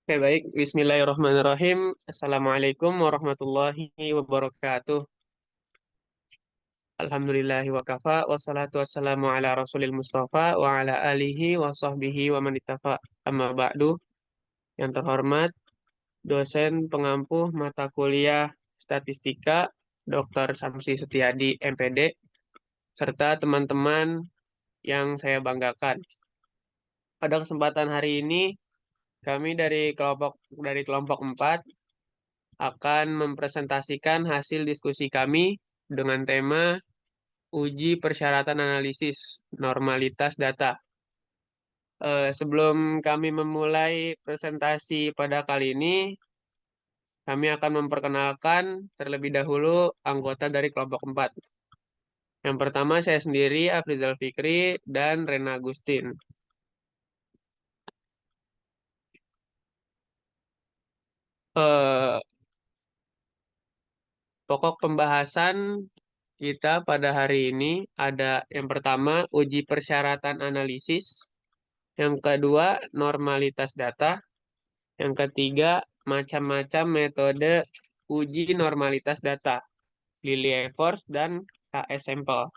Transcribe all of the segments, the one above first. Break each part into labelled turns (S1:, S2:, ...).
S1: Oke, baik. Bismillahirrahmanirrahim. Assalamualaikum warahmatullahi wabarakatuh. Alhamdulillahi wa kafa. Wassalatu wassalamu ala rasulil mustafa wa ala alihi wa sahbihi wa man ittafa. Amma ba'du. Yang terhormat, dosen pengampu mata kuliah statistika, Dr. Samsi Setiadi, MPD, serta teman-teman yang saya banggakan. Pada kesempatan hari ini, kami dari kelompok 4 akan mempresentasikan hasil diskusi kami dengan tema uji persyaratan analisis normalitas data. Sebelum kami memulai presentasi pada kali ini, kami akan memperkenalkan terlebih dahulu anggota dari kelompok 4. Yang pertama saya sendiri, Afrizal Fikri, dan Rena Agustin. Eh, Pokok pembahasan kita pada hari ini ada yang pertama, uji persyaratan analisis. Yang kedua, normalitas data. Yang ketiga, macam-macam metode uji normalitas data, Lilliefors dan KS sampel.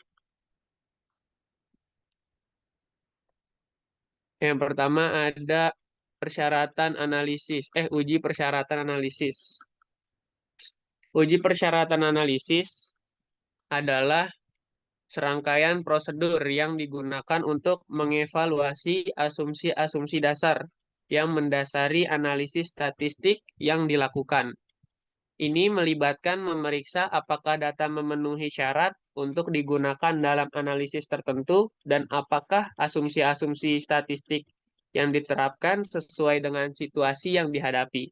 S1: Yang pertama ada uji persyaratan analisis. Uji persyaratan analisis adalah serangkaian prosedur yang digunakan untuk mengevaluasi asumsi-asumsi dasar yang mendasari analisis statistik yang dilakukan. Ini melibatkan memeriksa apakah data memenuhi syarat untuk digunakan dalam analisis tertentu dan apakah asumsi-asumsi statistik yang diterapkan sesuai dengan situasi yang dihadapi.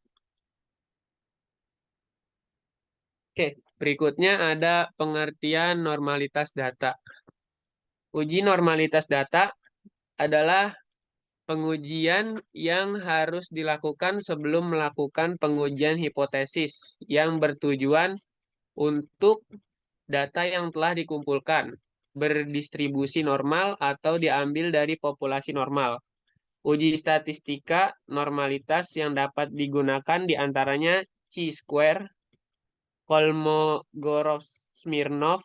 S1: Oke, berikutnya ada pengertian normalitas data. Uji normalitas data adalah pengujian yang harus dilakukan sebelum melakukan pengujian hipotesis yang bertujuan untuk data yang telah dikumpulkan berdistribusi normal atau diambil dari populasi normal. Uji statistika normalitas yang dapat digunakan diantaranya chi-square, Kolmogorov-Smirnov,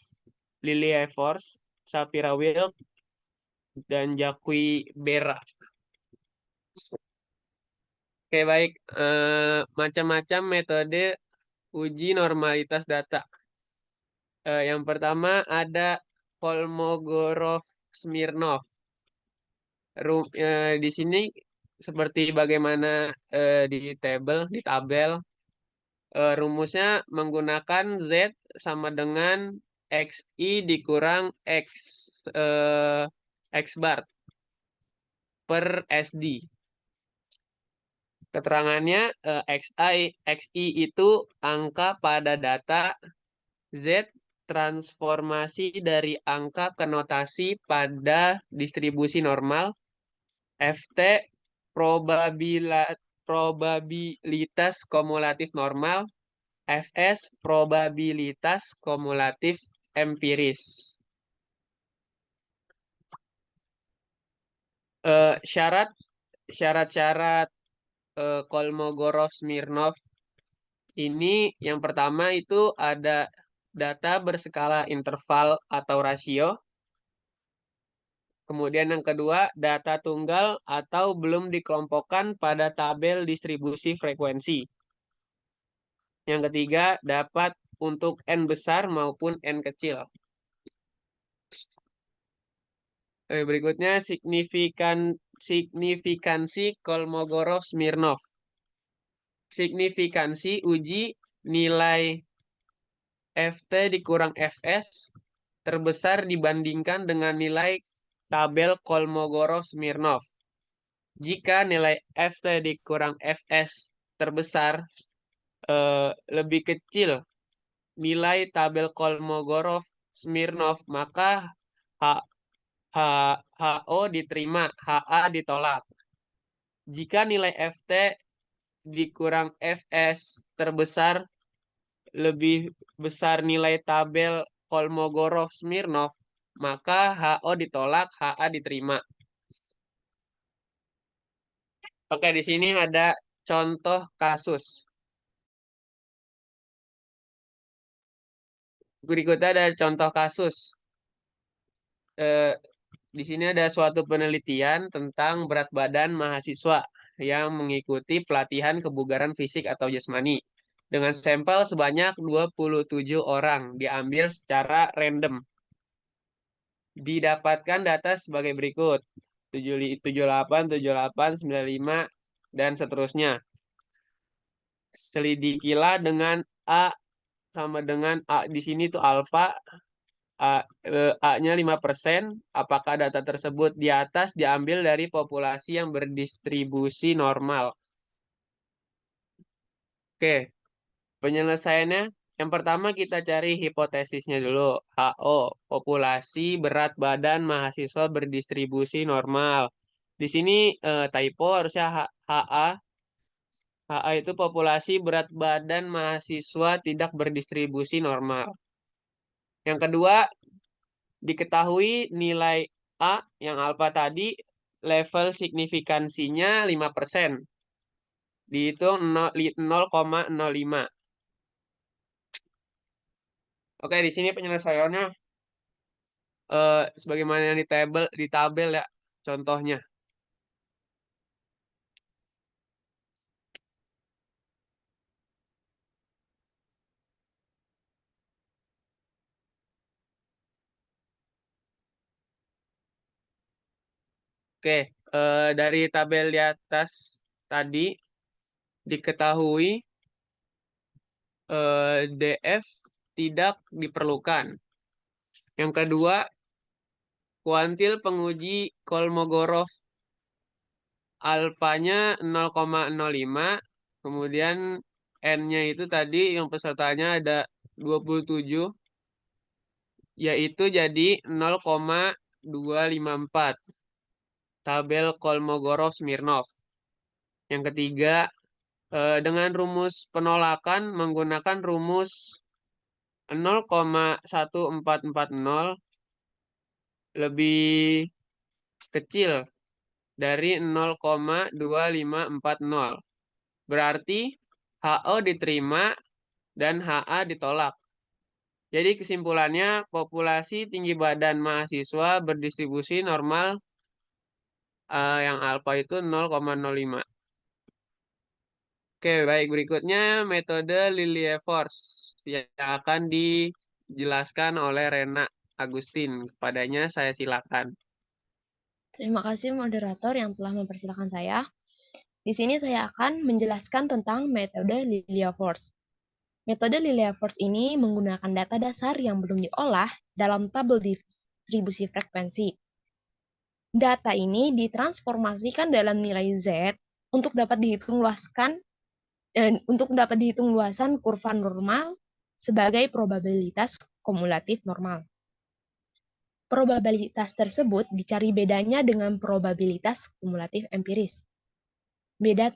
S1: Lilliefors, Shapira-Wilk, dan Jacqui-Berra. Oke, baik. Macam-macam metode uji normalitas data. Yang pertama ada Kolmogorov-Smirnov. Di sini seperti bagaimana di tabel, rumusnya menggunakan Z sama dengan XI dikurang X bar per SD. Keterangannya XI itu angka pada data, Z transformasi dari angka ke notasi pada distribusi normal, FT probabilitas kumulatif normal, FS probabilitas kumulatif empiris. Syarat-syarat Kolmogorov-Smirnov ini yang pertama itu ada data berskala interval atau rasio. Kemudian yang kedua, data tunggal atau belum dikelompokkan pada tabel distribusi frekuensi. Yang ketiga, dapat untuk N besar maupun N kecil. Berikutnya, signifikansi Kolmogorov-Smirnov. Signifikansi uji nilai FT dikurang FS terbesar dibandingkan dengan nilai tabel Kolmogorov-Smirnov. Jika nilai FT dikurang FS terbesar lebih kecil nilai tabel Kolmogorov-Smirnov, maka HO diterima, HA ditolak. Jika nilai FT dikurang FS terbesar lebih besar nilai tabel Kolmogorov-Smirnov, maka HO ditolak, HA diterima. Oke, di sini ada contoh kasus. Berikutnya ada contoh kasus. Eh, di sini ada suatu penelitian tentang berat badan mahasiswa yang mengikuti pelatihan kebugaran fisik atau jasmani. Dengan sampel sebanyak 27 orang diambil secara random. Didapatkan data sebagai berikut. 78, 78, 95, dan seterusnya. Selidikilah dengan A sama dengan A di sini tuh alfa, A-nya 5%. Apakah data tersebut di atas diambil dari populasi yang berdistribusi normal? Oke, penyelesaiannya. Yang pertama kita cari hipotesisnya dulu. HO, populasi berat badan mahasiswa berdistribusi normal. Di sini typo harusnya HA. HA itu populasi berat badan mahasiswa tidak berdistribusi normal. Yang kedua, diketahui nilai A yang alfa tadi level signifikansinya 5%. Dihitung 0,05. Oke, di sini penyelesaiannya sebagaimana yang di tabel ya contohnya. Oke, dari tabel di atas tadi diketahui DF tidak diperlukan. Yang kedua, kuantil penguji Kolmogorov alfanya 0,05, kemudian N-nya itu tadi yang pesertanya ada 27, yaitu jadi 0,254. Tabel Kolmogorov-Smirnov. Yang ketiga, dengan rumus penolakan menggunakan rumus 0,1440 lebih kecil dari 0,2540. Berarti HO diterima dan HA ditolak. Jadi kesimpulannya populasi tinggi badan mahasiswa berdistribusi normal yang alfa itu 0,05. Oke, baik. Berikutnya metode Lilliefors yang akan dijelaskan oleh Rena Agustin. Kepadanya saya silakan.
S2: Terima kasih moderator yang telah mempersilahkan saya. Di sini saya akan menjelaskan tentang metode Lilliefors. Metode Lilliefors ini menggunakan data dasar yang belum diolah dalam tabel distribusi frekuensi. Data ini ditransformasikan dalam nilai Z untuk dapat dihitung luasan kurva normal sebagai probabilitas kumulatif normal. Probabilitas tersebut dicari bedanya dengan probabilitas kumulatif empiris. Beda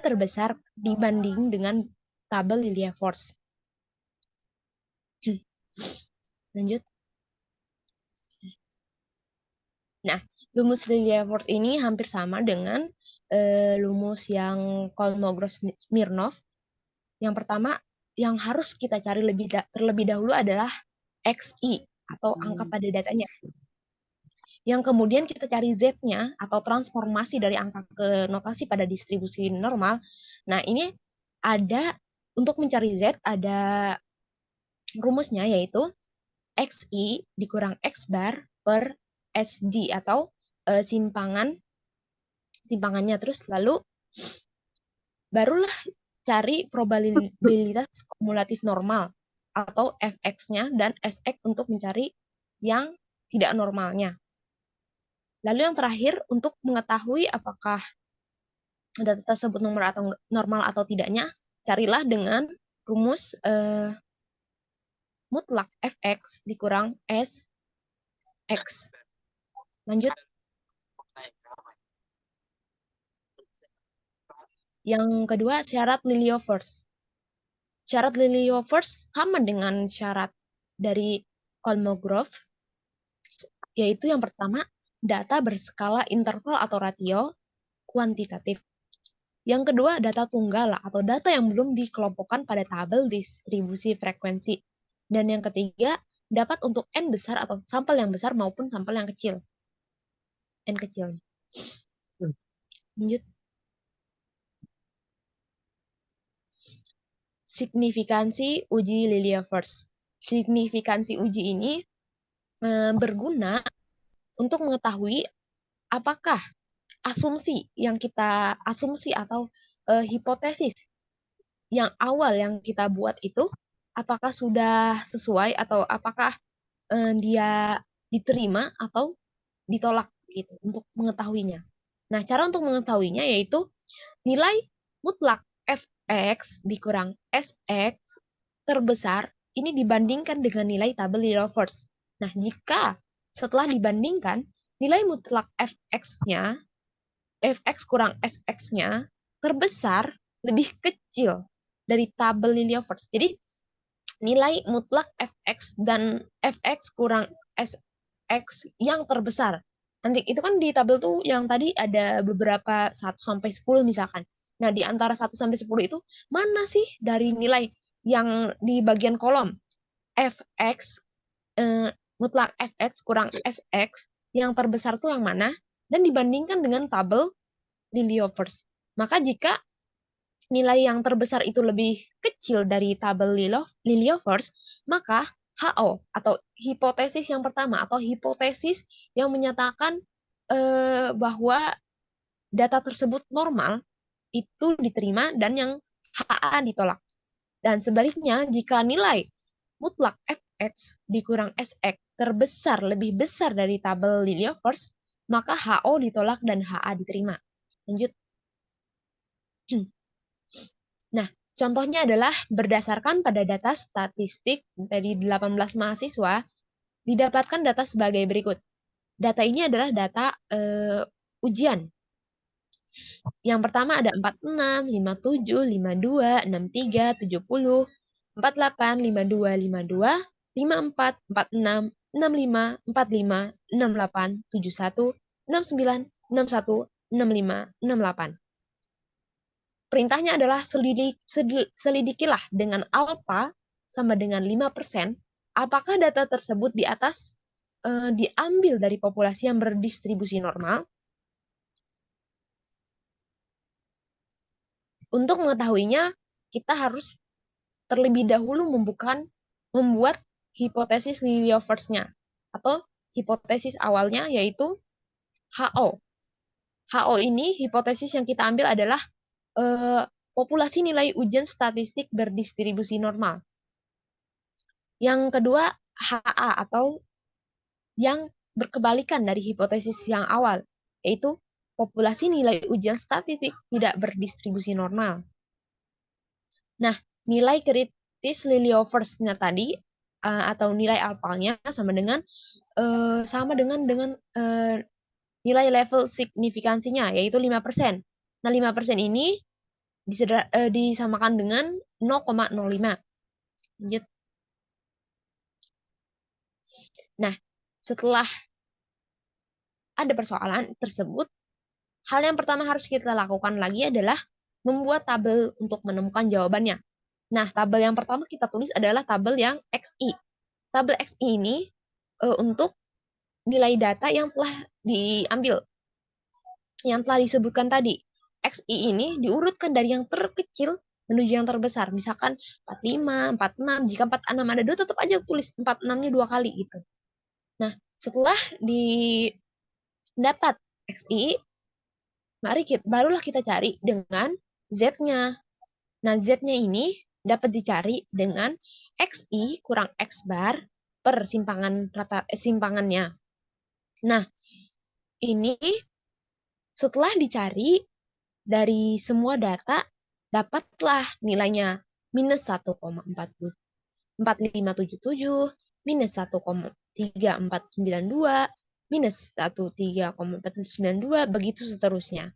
S2: terbesar dibanding dengan tabel Lilliefors. Lanjut. Nah, rumus Lilliefors ini hampir sama dengan rumus yang Kolmogorov-Smirnov. Yang pertama, yang harus kita cari terlebih dahulu adalah XI atau angka pada datanya. Yang kemudian kita cari Z-nya atau transformasi dari angka ke notasi pada distribusi normal. Nah, ini ada untuk mencari Z ada rumusnya yaitu XI dikurang X bar per SG atau simpangannya terus lalu barulah cari probabilitas kumulatif normal atau Fx-nya dan Sx untuk mencari yang tidak normalnya. Lalu yang terakhir untuk mengetahui apakah data tersebut normal atau tidaknya, carilah dengan rumus mutlak Fx dikurang Sx. Lanjut. Yang kedua, syarat Lilliefors. Syarat Lilliefors sama dengan syarat dari Kolmogorov, yaitu yang pertama, data berskala interval atau ratio kuantitatif. Yang kedua, data tunggal atau data yang belum dikelompokkan pada tabel distribusi frekuensi. Dan yang ketiga, dapat untuk N besar atau sampel yang besar maupun sampel yang kecil. N kecil. Lanjut. Signifikansi uji Lilia-Verse. Signifikansi uji ini berguna untuk mengetahui apakah asumsi atau hipotesis yang awal yang kita buat itu apakah sudah sesuai atau apakah dia diterima atau ditolak gitu untuk mengetahuinya. Nah, cara untuk mengetahuinya yaitu nilai mutlak fx dikurang sx terbesar ini dibandingkan dengan nilai tabel Lilia-Verse. Nah, jika setelah dibandingkan nilai mutlak fx-nya fx kurang sx-nya terbesar lebih kecil dari tabel Lilia-Verse. Jadi nilai mutlak fx dan fx kurang sx yang terbesar. Nanti itu kan di tabel tuh yang tadi ada beberapa 1 sampai 10 misalkan. Nah, di antara 1 sampai 10 itu mana sih dari nilai yang di bagian kolom fx mutlak fx kurang sx yang terbesar tuh yang mana dan dibandingkan dengan tabel Lilia-Verse. Maka jika nilai yang terbesar itu lebih kecil dari tabel Lilia-Verse, maka HO atau hipotesis yang pertama atau hipotesis yang menyatakan bahwa data tersebut normal itu diterima dan yang HA ditolak. Dan sebaliknya, jika nilai mutlak fx dikurang sx terbesar lebih besar dari tabel Lilia-Verse, maka HO ditolak dan HA diterima. Lanjut. Nah, contohnya adalah berdasarkan pada data statistik dari 18 mahasiswa, didapatkan data sebagai berikut. Data ini adalah data ujian. Yang pertama ada 46, 57, 52, 63, 70, 48, 52, 52, 54, 46, 65, 45, 68, 71, 69, 61, 65, 68. Perintahnya adalah selidikilah dengan alfa sama dengan 5%, apakah data tersebut di atas diambil dari populasi yang berdistribusi normal. Untuk mengetahuinya, kita harus terlebih dahulu membuat hipotesis Lilia-Verse-nya atau hipotesis awalnya yaitu HO. HO ini hipotesis yang kita ambil adalah populasi nilai ujian statistik berdistribusi normal. Yang kedua, HA atau yang berkebalikan dari hipotesis yang awal, yaitu populasi nilai ujian statistik tidak berdistribusi normal. Nah, nilai kritis Lilia-Verse-nya tadi atau nilai alfanya sama dengan nilai level signifikansinya yaitu 5%. Nah, 5% ini disamakan dengan 0,05. Lanjut. Nah, setelah ada persoalan tersebut, hal yang pertama harus kita lakukan lagi adalah membuat tabel untuk menemukan jawabannya. Nah, tabel yang pertama kita tulis adalah tabel yang XI. Tabel XI ini untuk nilai data yang telah diambil, yang telah disebutkan tadi. XI ini diurutkan dari yang terkecil menuju yang terbesar. Misalkan 45, 46, jika 46 ada 2, tetap aja tulis 46-nya 2 kali gitu. Nah, setelah dapat XI, barulah kita cari dengan Z-nya. Nah, Z-nya ini dapat dicari dengan XI kurang X bar per simpangannya. Nah, ini setelah dicari dari semua data, dapatlah nilainya minus 1,4577, minus 1,3492, minus 13,492, begitu seterusnya.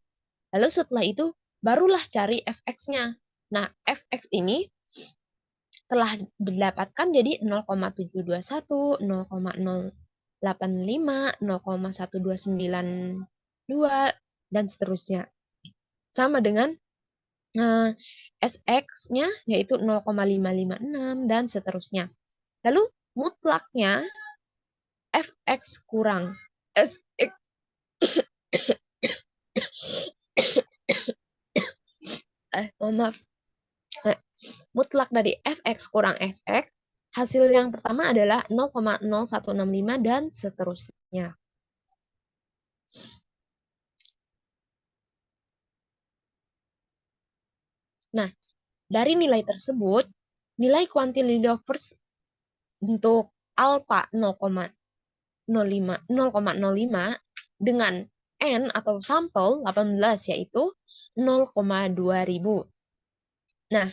S2: Lalu setelah itu, barulah cari fx-nya. Nah, fx ini telah didapatkan jadi 0,721, 0,085, 0,1292, dan seterusnya. Sama dengan SX-nya yaitu 0,556 dan seterusnya. Lalu mutlaknya Fx kurang Sx mohon maaf. Mutlak dari Fx kurang Sx, hasil yang pertama adalah 0,0165 dan seterusnya. Nah, dari nilai tersebut, nilai cantilevers untuk alfa 0,05 dengan N atau sampel 18 yaitu 0,2000. Nah,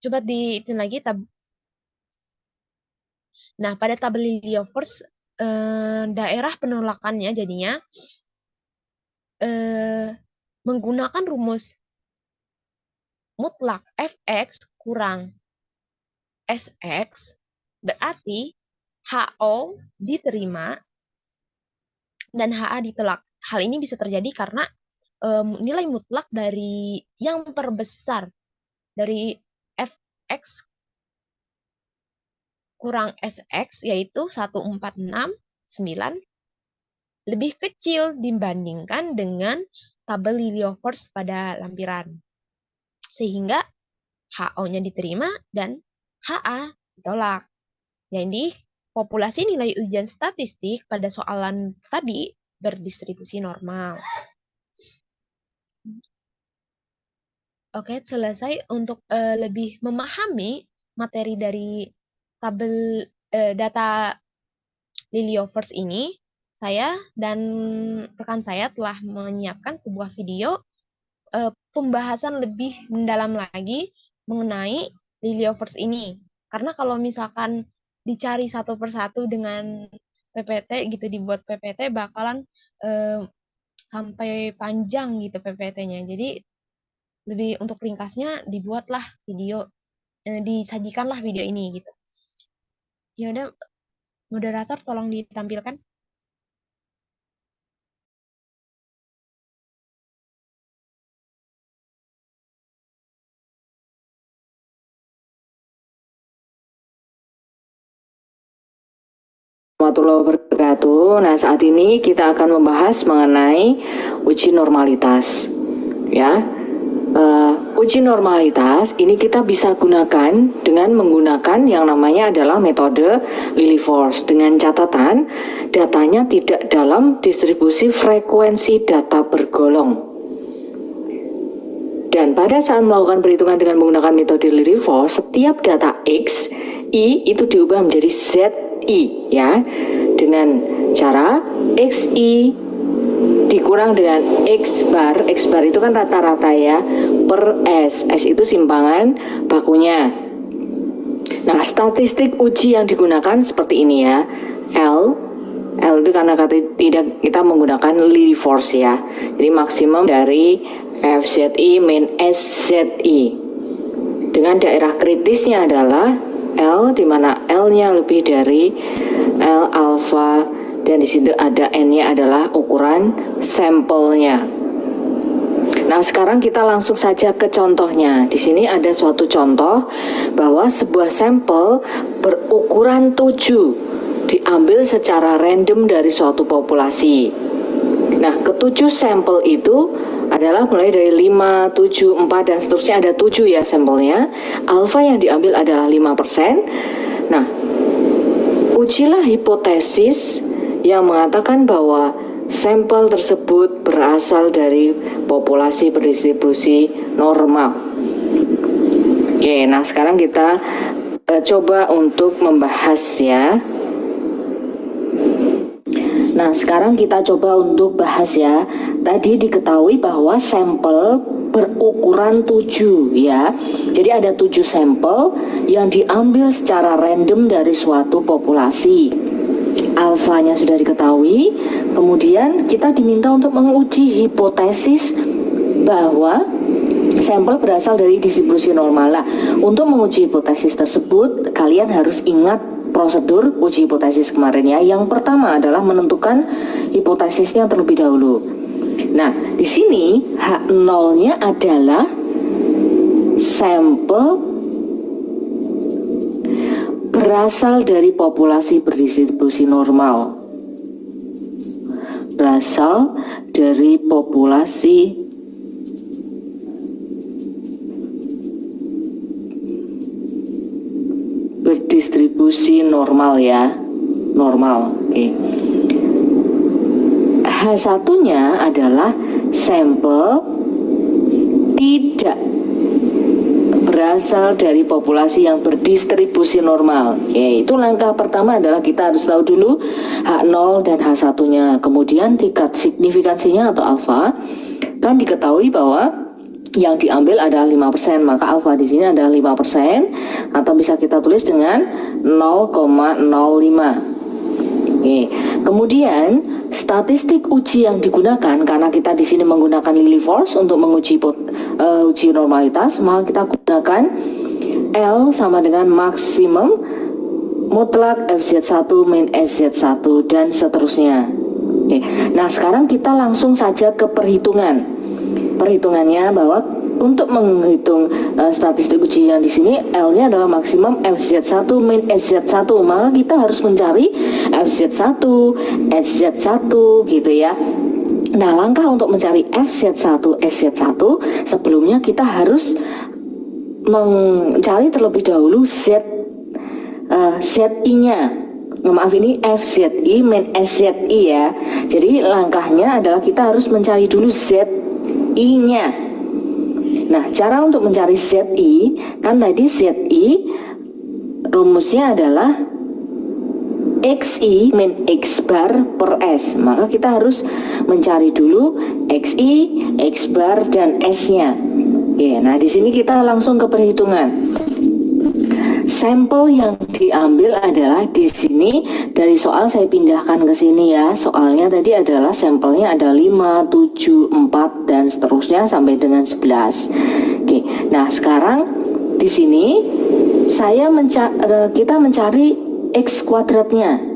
S2: coba dihitung lagi. Nah, pada tabel Liliovers, daerah penolakannya jadinya menggunakan rumus mutlak Fx kurang Sx, berarti HO diterima dan HA ditolak. Hal ini bisa terjadi karena nilai mutlak dari yang terbesar dari Fx kurang Sx yaitu 1469 lebih kecil dibandingkan dengan tabel Liliovers pada lampiran. Sehingga HO-nya diterima dan HA ditolak. Jadi, populasi nilai ujian statistik pada soalan tadi berdistribusi normal. Oke, selesai. Untuk lebih memahami materi dari tabel data Liliovers ini, saya dan rekan saya telah menyiapkan sebuah video pembahasan lebih mendalam lagi mengenai Liliovers ini. Karena kalau misalkan dicari satu persatu dengan PPT gitu, dibuat PPT bakalan sampai panjang gitu PPT-nya. Jadi lebih untuk ringkasnya dibuatlah video, disajikanlah video ini gitu. Ya udah, moderator tolong ditampilkan.
S3: Warahmatullahi wabarakatuh. Nah, saat ini kita akan membahas mengenai uji normalitas. Ya, uji normalitas ini kita bisa gunakan dengan menggunakan yang namanya adalah metode Lilievors dengan catatan datanya tidak dalam distribusi frekuensi data bergolong. Dan pada saat melakukan perhitungan dengan menggunakan metode Lilievors, setiap data X, Y itu diubah menjadi ZI ya. Dengan cara XI dikurang dengan X bar itu kan rata-rata ya, per S itu simpangan bakunya. Nah, statistik uji yang digunakan seperti ini ya. L itu karena kita menggunakan Lilievors ya. Jadi maksimum dari FZI min SZI. Dengan daerah kritisnya adalah L, di mana L-nya lebih dari L alfa, dan di situ ada N-nya adalah ukuran sampelnya. Nah, sekarang kita langsung saja ke contohnya. Di sini ada suatu contoh bahwa sebuah sampel berukuran 7 diambil secara random dari suatu populasi. Nah, ketujuh sampel itu adalah mulai dari 5, 7, 4 dan seterusnya, ada 7 ya sampelnya. Alfa yang diambil adalah 5%. Nah, ujilah hipotesis yang mengatakan bahwa sampel tersebut berasal dari populasi berdistribusi normal. Oke, nah sekarang kita coba untuk membahas ya. Nah, sekarang kita coba untuk bahas ya. Tadi diketahui bahwa sampel berukuran 7 ya. Jadi ada 7 sampel yang diambil secara random dari suatu populasi. Alfanya sudah diketahui. Kemudian kita diminta untuk menguji hipotesis bahwa sampel berasal dari distribusi normal. Nah, untuk menguji hipotesis tersebut, kalian harus ingat prosedur uji hipotesis kemarin ya. Yang pertama adalah menentukan hipotesisnya terlebih dahulu. Nah, di sini H0-nya adalah sampel berasal dari populasi berdistribusi normal. Berasal dari populasi berdistribusi normal ya, normal. Oke. H1-nya adalah sampel tidak berasal dari populasi yang berdistribusi normal. Oke, itu langkah pertama adalah kita harus tahu dulu H0 dan H1-nya. Kemudian tingkat signifikansinya atau alfa kan diketahui bahwa yang diambil adalah 5%, maka alfa di sini adalah 5% atau bisa kita tulis dengan 0,05. Oke. Kemudian statistik uji yang digunakan, karena kita di sini menggunakan Lillie Force untuk menguji uji normalitas, maka kita gunakan L sama dengan maksimum mutlak FZ1 min SZ1 dan seterusnya. Oke. Nah, sekarang kita langsung saja ke perhitungan. Perhitungannya bahwa untuk menghitung statistik uji yang di sini L-nya adalah maksimum FZ1 min SZ1, maka kita harus mencari FZ1, SZ1 gitu ya. Nah, langkah untuk mencari FZ1, SZ1 sebelumnya kita harus mencari terlebih dahulu ZI-nya. Maaf, ini FZI min SZI ya. Jadi langkahnya adalah kita harus mencari dulu ZI-nya. Nah, cara untuk mencari ZI, kan tadi ZI rumusnya adalah XI min X bar per S. Maka kita harus mencari dulu XI, X bar, dan S-nya. Oke, nah di sini kita langsung ke perhitungan. Sampel yang diambil adalah di sini, dari soal saya pindahkan ke sini ya. Soalnya tadi adalah sampelnya ada 5, 7, 4 dan seterusnya sampai dengan 11. Oke. Nah, sekarang di sini kita mencari X kuadratnya.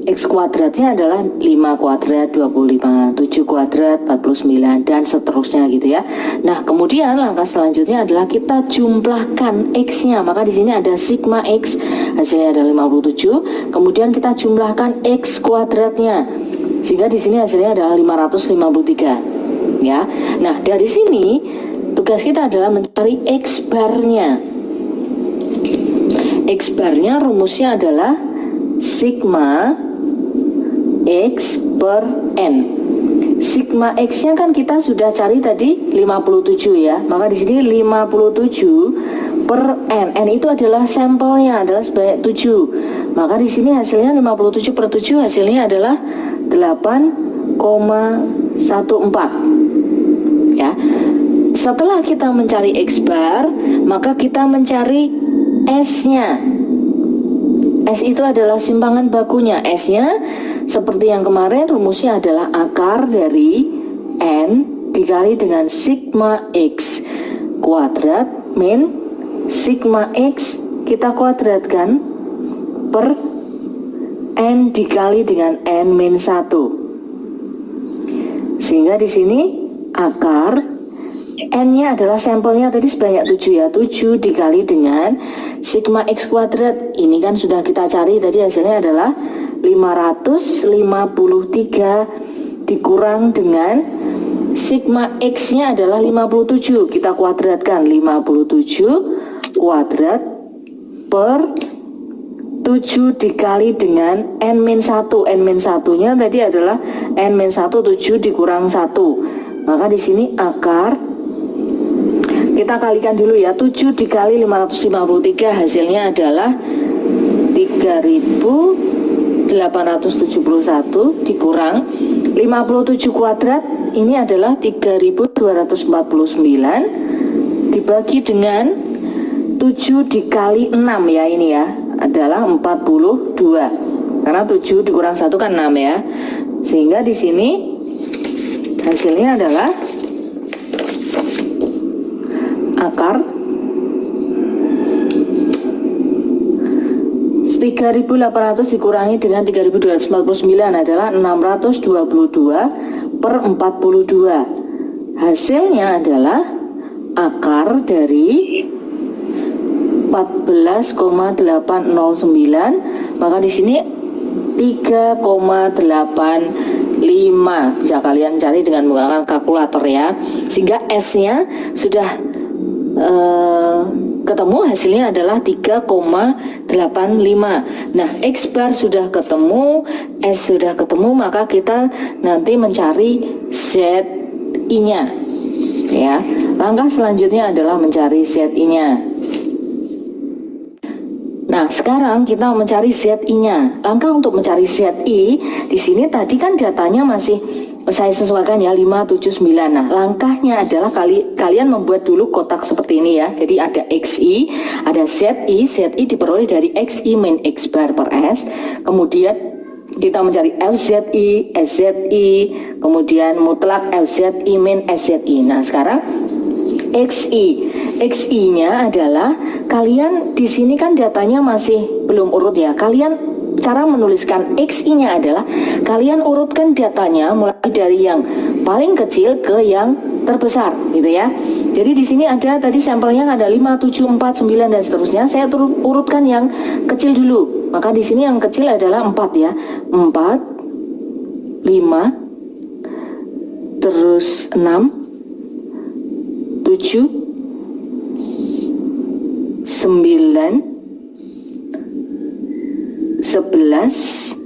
S3: X kuadratnya adalah 5 kuadrat 25, 7 kuadrat 49 dan seterusnya gitu ya. Nah, kemudian langkah selanjutnya adalah kita jumlahkan X-nya. Maka di sini ada sigma X, hasilnya ada 57. Kemudian kita jumlahkan X kuadratnya. Sehingga di sini hasilnya adalah 553. Ya. Nah, dari sini tugas kita adalah mencari X barnya. X barnya rumusnya adalah sigma X per N. Sigma X-nya kan kita sudah cari tadi 57 ya. Maka di sini 57 per N. N itu adalah sampelnya, adalah sebanyak 7. Maka di sini hasilnya 57 per 7 hasilnya adalah 8,14. Ya. Setelah kita mencari X bar, maka kita mencari S-nya. S itu adalah simpangan bakunya. S-nya seperti yang kemarin rumusnya adalah akar dari N dikali dengan sigma X kuadrat min sigma X kita kuadratkan per N dikali dengan N min 1. Sehingga di sini akar N-nya adalah sampelnya tadi sebanyak 7 ya. 7 dikali dengan sigma X kuadrat. Ini kan sudah kita cari tadi, hasilnya adalah 553 dikurang dengan sigma X-nya adalah 57. Kita kuadratkan 57 kuadrat per 7 dikali dengan N-1. N-1-nya tadi adalah N-1 7 dikurang 1. Maka di sini akar kita kalikan dulu ya, 7 dikali 553 hasilnya adalah 3.871 dikurang 57 kuadrat, ini adalah 3.249 dibagi dengan 7 dikali 6 ya, ini ya adalah 42. Karena 7 dikurang 1 kan 6 ya. Sehingga di sini hasilnya adalah akar 3.800 dikurangi dengan 3.249 adalah 622 per 42. Hasilnya adalah akar dari 14,809, maka di sini 3,85 bisa kalian cari dengan menggunakan kalkulator ya, sehingga S-nya sudah ketemu, hasilnya adalah 3,85. Nah, X bar sudah ketemu, S sudah ketemu, maka kita nanti mencari ZI-nya ya. Langkah selanjutnya adalah mencari ZI-nya. Nah, sekarang kita mencari ZI-nya. Langkah untuk mencari ZI, di sini tadi kan datanya masih saya sesuaikan ya 579. Nah, langkahnya adalah kalian membuat dulu kotak seperti ini ya. Jadi ada XI, ada ZI. ZI diperoleh dari XI min X bar per S. Kemudian kita mencari FZI, SZI, kemudian mutlak FZI min SZI. Nah, sekarang XI-nya adalah kalian di sini kan datanya masih belum urut ya. Kalian cara menuliskan XI-nya adalah kalian urutkan datanya mulai dari yang paling kecil ke yang terbesar gitu ya. Jadi di sini ada tadi sampelnya ada 5, 7, 4, 9 dan seterusnya. Saya urutkan yang kecil dulu. Maka di sini yang kecil adalah 4 ya. 4, 5, terus 6, 7, 9, 11,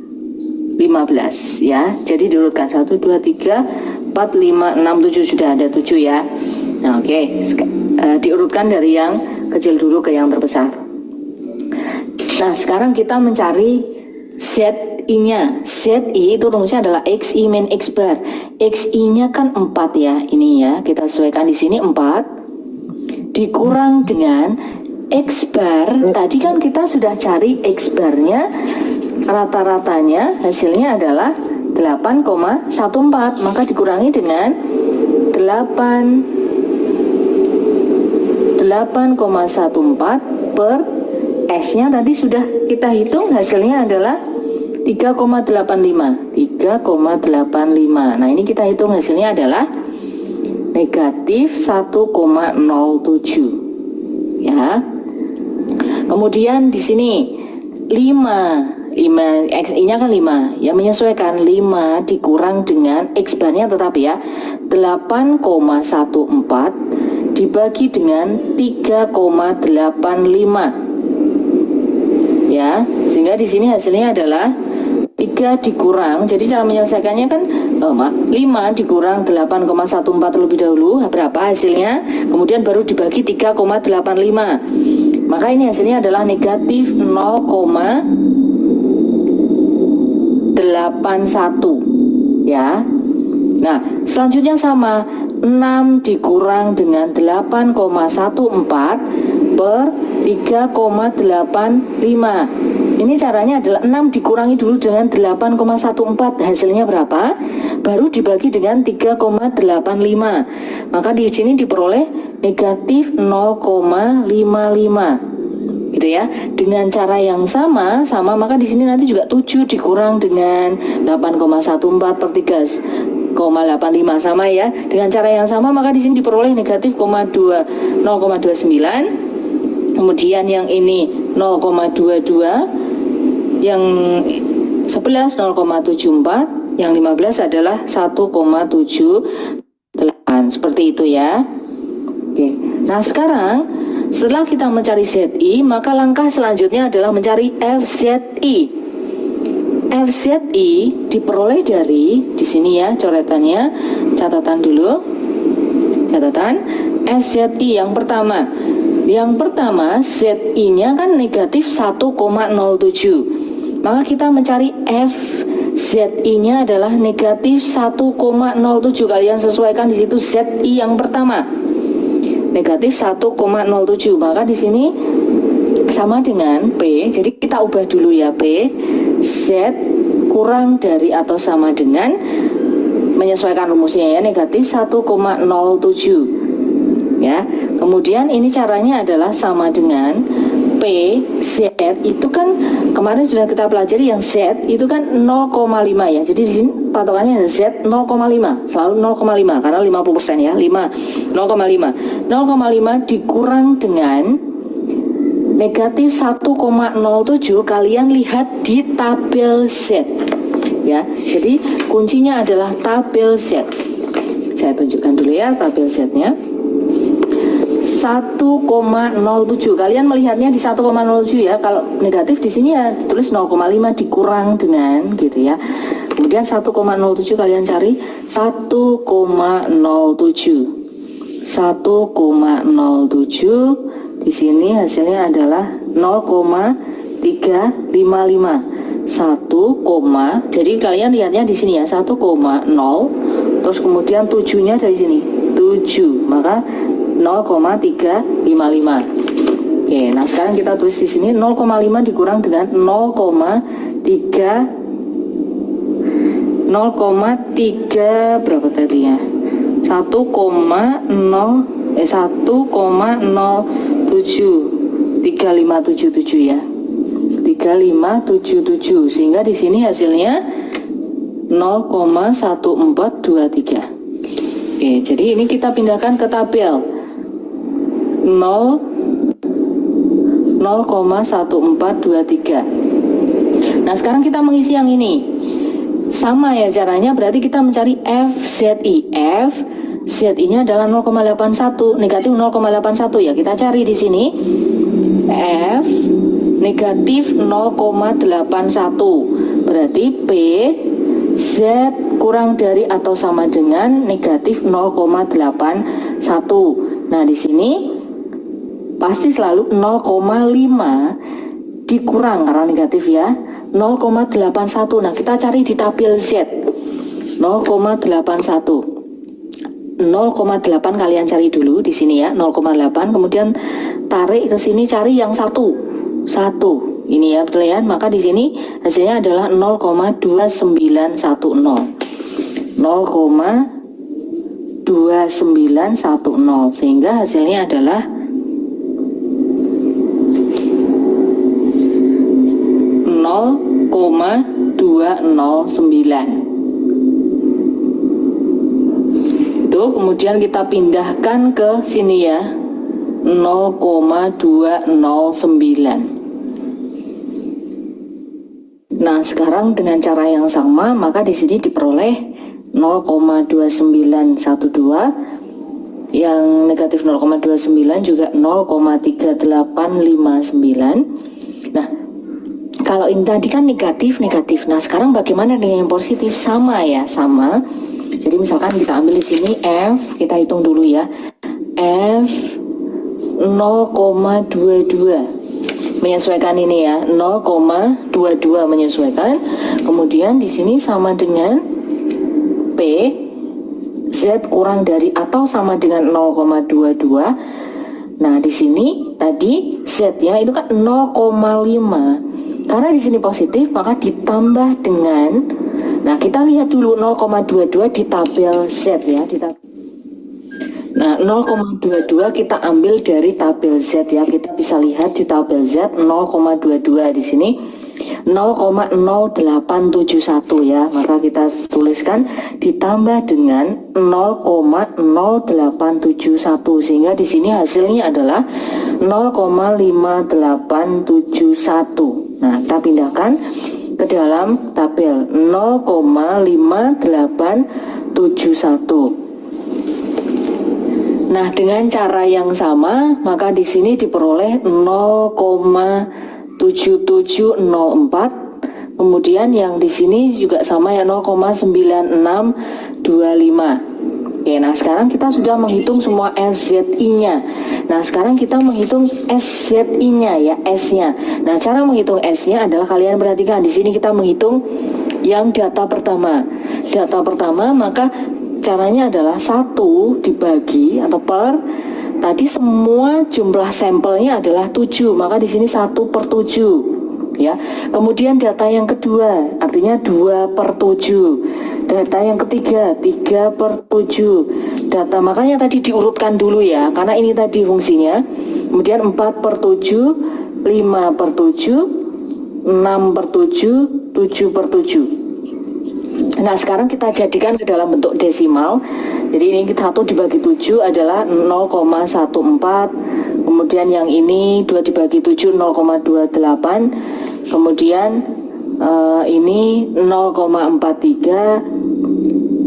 S3: 15 ya. Jadi diurutkan 1, 2, 3, 4, 5, 6, 7 sudah ada 7 ya. Nah, oke. Diurutkan dari yang kecil dulu ke yang terbesar. Nah, sekarang kita mencari ZI-nya. ZI itu rumusnya adalah XI min X bar. XI-nya kan 4 ya. Ini ya, kita sesuaikan di sini 4 dikurang dengan X bar. Tadi kan kita sudah cari X barnya, rata-ratanya hasilnya adalah 8,14, maka dikurangi dengan 8,14 per S-nya tadi sudah kita hitung, hasilnya adalah 3,85. Nah, ini kita hitung hasilnya adalah negatif 1,07 ya. Kemudian di sini 5 XI-nya kan 5 ya, menyesuaikan 5 dikurang dengan X barnya tetap ya 8,14 dibagi dengan 3,85 ya, sehingga di sini hasilnya adalah 3 dikurang, jadi cara menyelesaikannya kan 5 dikurang 8,14 terlebih dahulu, berapa hasilnya, kemudian baru dibagi 3,85, maka ini hasilnya adalah negatif 0,81 ya. Nah, selanjutnya sama, 6 dikurang dengan 8,14 per 3,85. Ini caranya adalah 6 dikurangi dulu dengan 8,14, hasilnya berapa? Baru dibagi dengan 3,85. Maka di sini diperoleh negatif 0,55. Gitu ya. Dengan cara yang sama maka di sini nanti juga 7 dikurang dengan 8,14 per 3,85 sama ya. Dengan cara yang sama maka di sini diperoleh negatif 0,29. Kemudian yang ini 0,22, yang 11 0,74, yang 15 adalah 1,78. Seperti itu ya. Oke. Nah, sekarang setelah kita mencari ZI, maka langkah selanjutnya adalah mencari FZI. FZI diperoleh dari di sini ya, coretannya, catatan dulu. Catatan FZI yang pertama. Yang pertama, ZI-nya kan negatif 1,07. Maka kita mencari FZI-nya adalah negatif 1,07. Kalian sesuaikan di situ ZI yang pertama. Negatif 1,07. Maka di sini sama dengan P. Jadi kita ubah dulu ya, P. Z kurang dari atau sama dengan, menyesuaikan rumusnya ya, negatif 1,07. Ya, kemudian ini caranya adalah sama dengan P Z itu kan kemarin sudah kita pelajari, yang Z itu kan 0,5 ya. Jadi di sini patokannya Z 0,5, selalu 0,5 karena 50% ya, 0,5 dikurang dengan negatif 1,07 kalian lihat di tabel Z ya. Jadi kuncinya adalah tabel Z. Saya tunjukkan dulu ya tabel Z-nya. 1,07. Kalian melihatnya di 1,07 ya. Kalau negatif di sini ya ditulis 0,5 dikurang dengan gitu ya. Kemudian 1,07 kalian cari 1,07. 1,07 di sini hasilnya adalah 0,355. 1, jadi kalian lihatnya di sini ya 1,0 terus kemudian 7-nya dari sini 7, maka 0,355. Oke, nah sekarang kita tulis di sini 0,5 dikurang dengan 0,3 berapa tadi ya? 1,07357 ya. 3577 sehingga di sini hasilnya 0,1423. Oke, jadi ini kita pindahkan ke tabel 0,1423. Nah, sekarang kita mengisi yang ini. Sama ya caranya, berarti kita mencari FZI. FZI-nya adalah 0,81, negatif 0,81 ya. Kita cari di sini F negatif 0,81. Berarti P Z kurang dari atau sama dengan negatif 0,81. Nah, di sini pasti selalu 0,5 dikurang karena negatif ya 0,81. Nah, kita cari di tabel Z 0,81. 0,8 kalian cari dulu di sini ya 0,8, kemudian tarik ke sini cari yang satu ini ya, betul ya. Maka di sini hasilnya adalah 0,2910 0,2910 sehingga hasilnya adalah 0,209. Itu kemudian kita pindahkan ke sini ya 0,209. Nah, sekarang dengan cara yang sama maka di sini diperoleh 0,2912, yang negatif 0,29 juga 0,3859. Nah, kalau ini tadi kan negatif. Nah, sekarang bagaimana dengan yang positif? Sama ya, sama. Jadi misalkan kita ambil di sini F, kita hitung dulu ya. F 0,22 menyesuaikan ini ya, 0,22 menyesuaikan. Kemudian di sini sama dengan P Z kurang dari atau sama dengan 0,22. Nah, di sini tadi Z-nya itu kan 0,5. Karena di sini positif, maka ditambah dengan, nah kita lihat dulu 0,22 di tabel Z ya, Nah, 0,22 kita ambil dari tabel Z ya. Kita bisa lihat di tabel Z 0,22 di sini 0,0871 ya. Maka kita tuliskan ditambah dengan 0,0871 sehingga di sini hasilnya adalah 0,5871. Nah, kita pindahkan ke dalam tabel 0,5871. Nah, dengan cara yang sama, maka di sini diperoleh 0,7704. Kemudian yang di sini juga sama ya 0,9625. Oke, nah sekarang kita sudah menghitung semua FZI-nya. Nah, sekarang kita menghitung SZI-nya ya, S-nya. Nah, cara menghitung S-nya adalah kalian perhatikan di sini kita menghitung yang data pertama. Data pertama maka caranya adalah 1 dibagi atau per tadi semua jumlah sampelnya adalah 7, maka di sini 1/7 ya. Kemudian data yang kedua artinya 2/7. Data yang ketiga 3/7. Data makanya tadi diurutkan dulu ya karena ini tadi fungsinya. Kemudian 4/7, 5/7, 6/7, 7/7. Nah, sekarang kita jadikan ke dalam bentuk desimal. Jadi ini 1 dibagi 7 adalah 0,14. Kemudian yang ini 2 dibagi 7 0,28. Kemudian ini 0,43,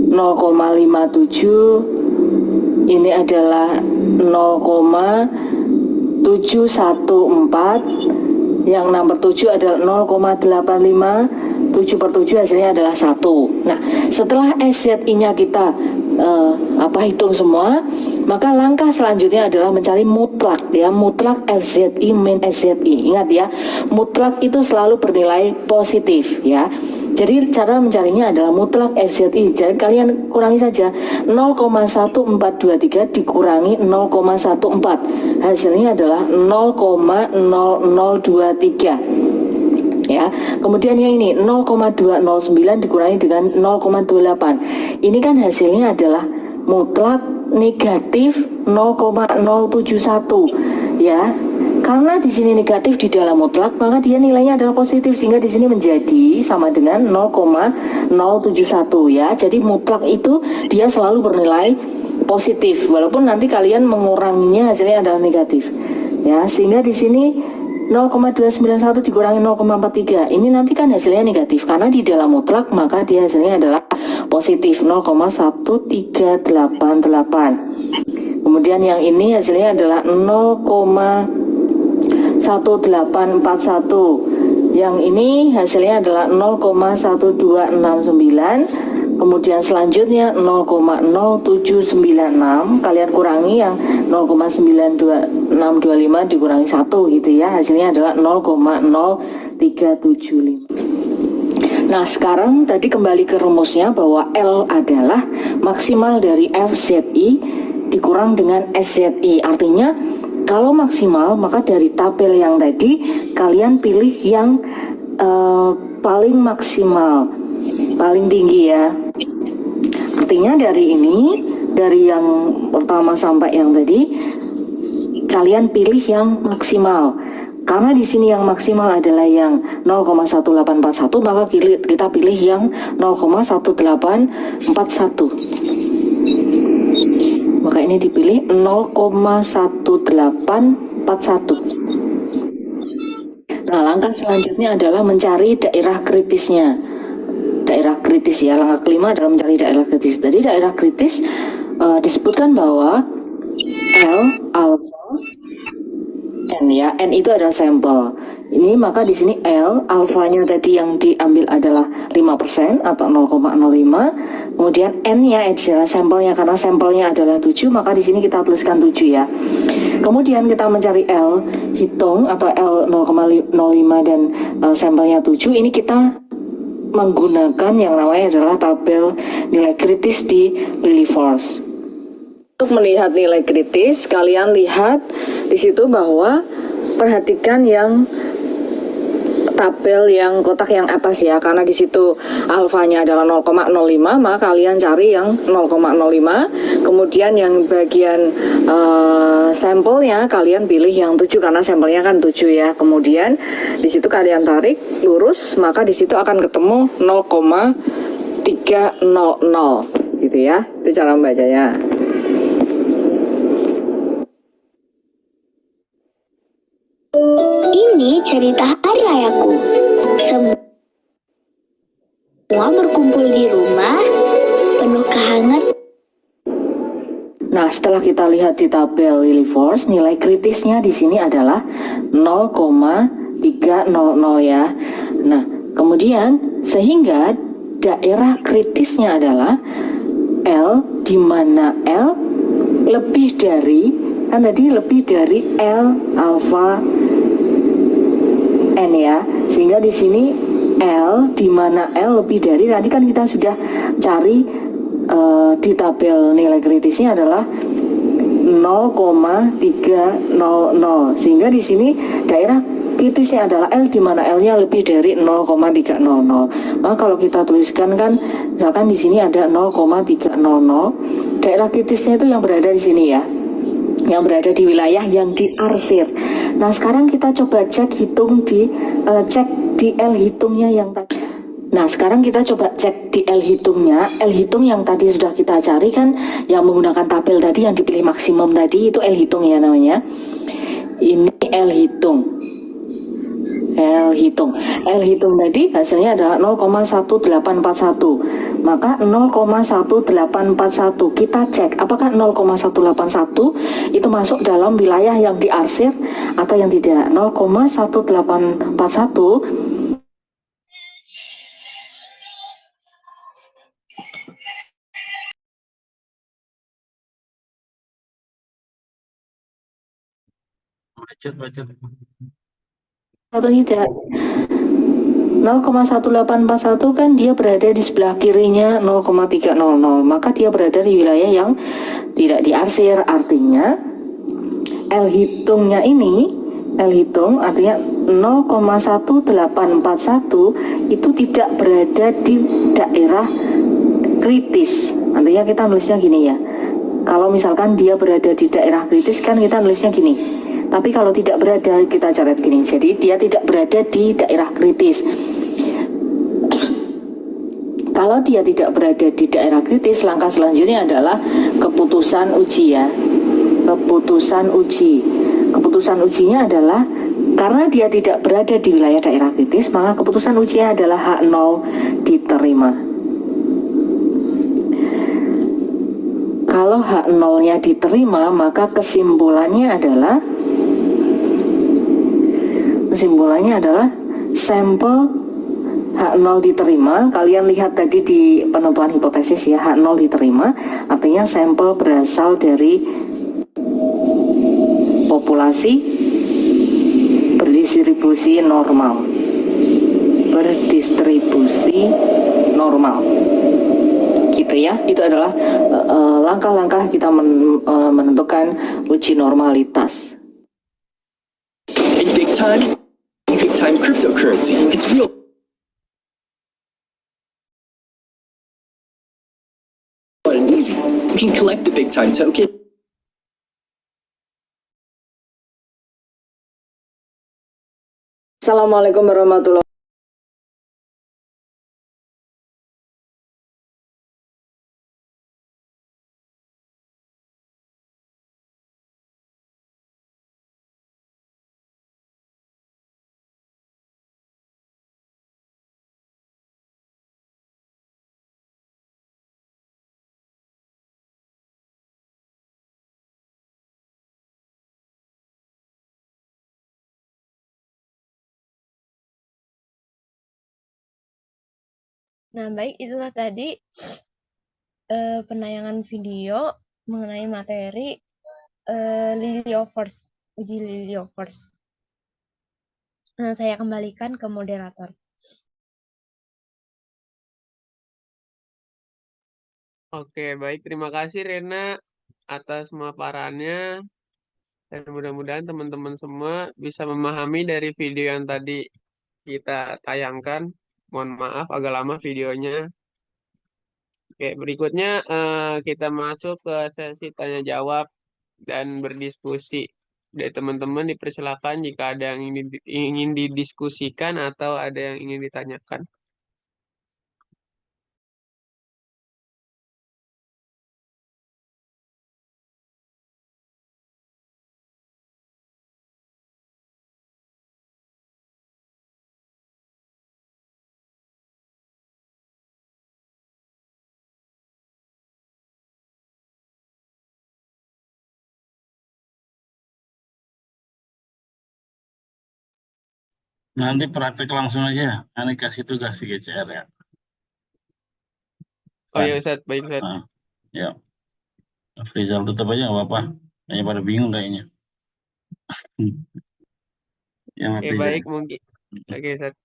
S3: 0,57. Ini adalah 0,714. Yang nomor 7 adalah 0,85. 7 per 7 hasilnya adalah 1. Nah, setelah SZI-nya kita hitung semua, maka langkah selanjutnya adalah mencari mutlak ya, mutlak FZI min SZI. Ingat ya, mutlak itu selalu bernilai positif ya. Jadi cara mencarinya adalah mutlak FZI. Jadi kalian kurangi saja 0,1423 dikurangi 0,14. Hasilnya adalah 0,0023. Ya, kemudian yang ini 0,209 dikurangi dengan 0,28. Ini kan hasilnya adalah mutlak negatif 0,071 ya. Karena di sini negatif di dalam mutlak, maka dia nilainya adalah positif, sehingga di sini menjadi sama dengan 0,071 ya. Jadi mutlak itu dia selalu bernilai positif, walaupun nanti kalian menguranginya hasilnya adalah negatif. Ya, sehingga di sini 0,291 dikurangi 0,43. Ini nanti kan hasilnya negatif, karena di dalam mutlak maka dia hasilnya adalah positif 0,1388. Kemudian yang ini hasilnya adalah 0,1841. Yang ini hasilnya adalah 0,1269. Kemudian selanjutnya 0,0796, kalian kurangi yang 0,92625 dikurangi 1 gitu ya, hasilnya adalah 0,0375. Nah, sekarang tadi kembali ke rumusnya bahwa L adalah maksimal dari FZI dikurang dengan SZI. Artinya kalau maksimal maka dari tabel yang tadi kalian pilih yang paling maksimal, paling tinggi ya. Artinya dari ini, dari yang pertama sampai yang tadi, kalian pilih yang maksimal. Karena di sini yang maksimal adalah yang 0,1841, maka kita pilih yang 0,1841. Maka ini dipilih 0,1841. Nah, langkah selanjutnya adalah mencari daerah kritisnya. Daerah kritis ya, langkah kelima adalah mencari daerah kritis. Jadi daerah kritis disebutkan bahwa L, alpha, N ya, N itu adalah sampel. Ini maka di sini L, alfanya tadi yang diambil adalah 5% atau 0,05. Kemudian N-nya adalah sampelnya, karena sampelnya adalah 7, maka di sini kita tuliskan 7 ya. Kemudian kita mencari L, hitung atau L 0,05 dan sampelnya 7. Ini kita menggunakan yang namanya adalah tabel nilai kritis di Lilliefors. Untuk melihat nilai kritis, kalian lihat di situ bahwa perhatikan yang tabel yang kotak yang atas ya, karena di situ alfanya adalah 0,05, maka kalian cari yang 0,05. Kemudian yang bagian sampelnya kalian pilih yang 7 karena sampelnya kan 7 ya. Kemudian di situ kalian tarik lurus, maka di situ akan ketemu 0,300 gitu ya. Itu cara membacanya.
S4: Ini cerita hari rayaku. Semua berkumpul di rumah penuh kehangatan.
S3: Nah, setelah kita lihat di tabel Lilliefors, nilai kritisnya di sini adalah 0,300 ya. Nah, kemudian sehingga daerah kritisnya adalah L, di mana L lebih dari, kan tadi lebih dari L alfa N ya, sehingga di sini L, di mana L lebih dari, tadi kan kita sudah cari di tabel nilai kritisnya adalah 0,300, sehingga di sini daerah kritisnya adalah L, di mana L-nya lebih dari 0,300. Maka kalau kita tuliskan kan, misalkan di sini ada 0,300, daerah kritisnya itu yang berada di sini ya, yang berada di wilayah yang diarsir. Nah, sekarang kita coba cek hitung cek di L hitungnya yang tadi. Nah, sekarang kita coba cek di L hitungnya. L hitung yang tadi sudah kita cari kan, yang menggunakan tabel tadi yang dipilih maksimum tadi, itu L hitung ya namanya. Ini L hitung. L hitung tadi hasilnya adalah 0,1841. Maka 0,1841 kita cek apakah 0,181 itu masuk dalam wilayah yang diarsir atau yang tidak. 0,1841
S5: Bacot.
S3: atau tidak. 0,1841 kan dia berada di sebelah kirinya 0,300, maka dia berada di wilayah yang tidak diarsir. Artinya L hitung artinya 0,1841 itu tidak berada di daerah kritis. Artinya kita nulisnya gini ya, kalau misalkan dia berada di daerah kritis kan kita nulisnya gini, tapi kalau tidak berada kita coret gini. Jadi dia tidak berada di daerah kritis. Kalau dia tidak berada di daerah kritis, langkah selanjutnya adalah keputusan uji ya. Keputusan ujinya adalah karena dia tidak berada di wilayah daerah kritis, maka keputusan ujinya adalah H0 diterima. Kalau H0-nya diterima, maka kesimpulannya adalah sampel H0 diterima. Kalian lihat tadi di penentuan hipotesis ya, H0 diterima artinya sampel berasal dari populasi berdistribusi normal. Gitu ya. Itu adalah langkah-langkah kita menentukan uji normalitas.
S6: In big time cryptocurrency, it's real. And easy. You can collect the big time token.
S3: Assalamualaikum warahmatullahi
S2: Nah, baik, itulah tadi penayangan video mengenai materi Liliovers, uji Liliovers. Saya kembalikan ke moderator.
S1: Oke, baik. Terima kasih Rena atas pemaparannya. Dan mudah-mudahan teman-teman semua bisa memahami dari video yang tadi kita tayangkan. Mohon maaf agak lama videonya. Oke, berikutnya kita masuk ke sesi tanya jawab dan berdiskusi. Dari teman-teman dipersilakan jika ada yang ingin didiskusikan atau ada yang ingin ditanyakan.
S5: Nanti praktek langsung aja. Nanti kasih tugas di GCR ya.
S1: Oh ya Ustadz, baik Ustadz.
S5: Nah, ya. Rizal tutup aja nggak apa-apa. Kayaknya pada bingung kayaknya. Yang
S1: Oke,
S5: Rizal.
S1: baik mungkin. Oke, Ustadz.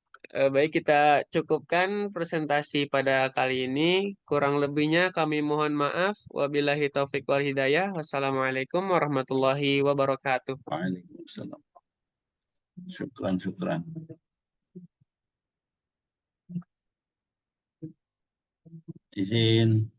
S1: Baik, kita cukupkan presentasi pada kali ini. Kurang lebihnya kami mohon maaf. Wabillahi taufiq wal hidayah. Wassalamualaikum warahmatullahi wabarakatuh.
S5: Waalaikumsalam. Syukran. Izin.